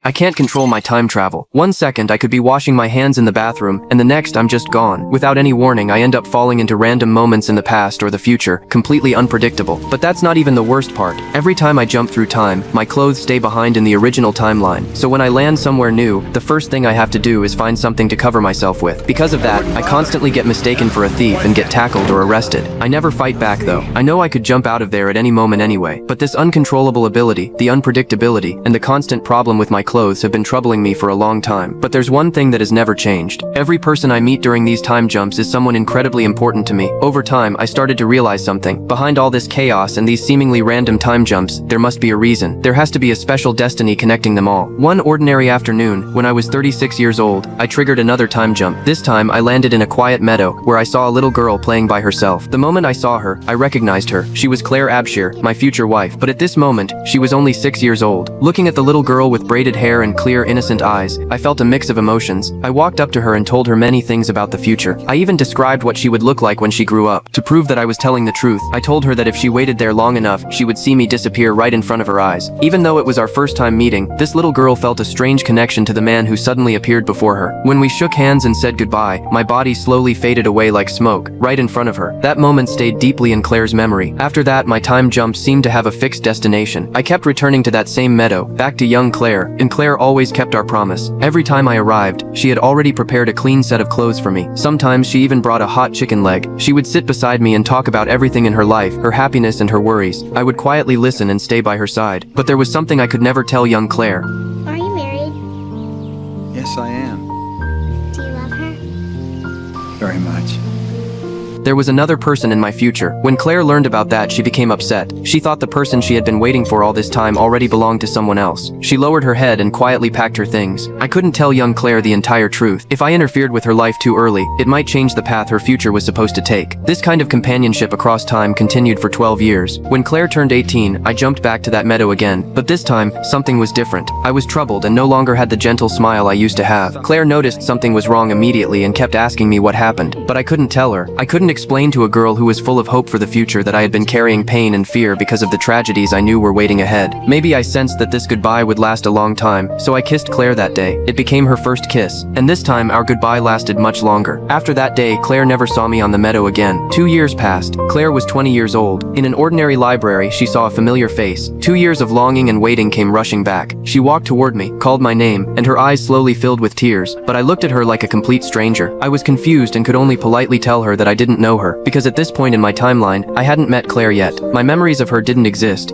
I can't control my time travel. 1 second I could be washing my hands in the bathroom, and the next I'm just gone. Without any warning, I end up falling into random moments in the past or the future, completely unpredictable. But that's not even the worst part. Every time I jump through time, my clothes stay behind in the original timeline. So when I land somewhere new, the first thing I have to do is find something to cover myself with. Because of that, I constantly get mistaken for a thief and get tackled or arrested. I never fight back though. I know I could jump out of there at any moment anyway. But this uncontrollable ability, the unpredictability, and the constant problem with my clothes have been troubling me for a long time. But there's one thing that has never changed. Every person I meet during these time jumps is someone incredibly important to me. Over time, I started to realize something. Behind all this chaos and these seemingly random time jumps, there must be a reason. There has to be a special destiny connecting them all. One ordinary afternoon, when I was 36 years old, I triggered another time jump. This time, I landed in a quiet meadow, where I saw a little girl playing by herself. The moment I saw her, I recognized her. She was Claire Abshire, my future wife. But at this moment, she was only 6 years old. Looking at the little girl with braided hair and clear, innocent eyes, I felt a mix of emotions. I walked up to her and told her many things about the future. I even described what she would look like when she grew up. To prove that I was telling the truth, I told her that if she waited there long enough, she would see me disappear right in front of her eyes. Even though it was our first time meeting, this little girl felt a strange connection to the man who suddenly appeared before her. When we shook hands and said goodbye, my body slowly faded away like smoke, right in front of her. That moment stayed deeply in Claire's memory. After that, my time jumps seemed to have a fixed destination. I kept returning to that same meadow, back to young Claire, and Claire always kept our promise. Every time I arrived, she had already prepared a clean set of clothes for me. Sometimes she even brought a hot chicken leg. She would sit beside me and talk about everything in her life, her happiness and her worries. I would quietly listen and stay by her side. But there was something I could never tell young Claire. Are you married? Yes, I am. Do you love her? Very much. There was another person in my future. When Claire learned about that, she became upset. She thought the person she had been waiting for all this time already belonged to someone else. She lowered her head and quietly packed her things. I couldn't tell young Claire the entire truth. If I interfered with her life too early, it might change the path her future was supposed to take. This kind of companionship across time continued for 12 years. When Claire turned 18, I jumped back to that meadow again. But this time, something was different. I was troubled and no longer had the gentle smile I used to have. Claire noticed something was wrong immediately and kept asking me what happened. But I couldn't tell her. I couldn't explain to a girl who was full of hope for the future that I had been carrying pain and fear because of the tragedies I knew were waiting ahead. Maybe I sensed that this goodbye would last a long time, so I kissed Claire that day. It became her first kiss, and this time our goodbye lasted much longer. After that day, Claire never saw me on the meadow again. 2 years passed. Claire was 20 years old. In an ordinary library, she saw a familiar face. 2 years of longing and waiting came rushing back. She walked toward me, called my name, and her eyes slowly filled with tears, but I looked at her like a complete stranger. I was confused and could only politely tell her that I didn't know her, because at this point in my timeline, I hadn't met Claire yet. My memories of her didn't exist.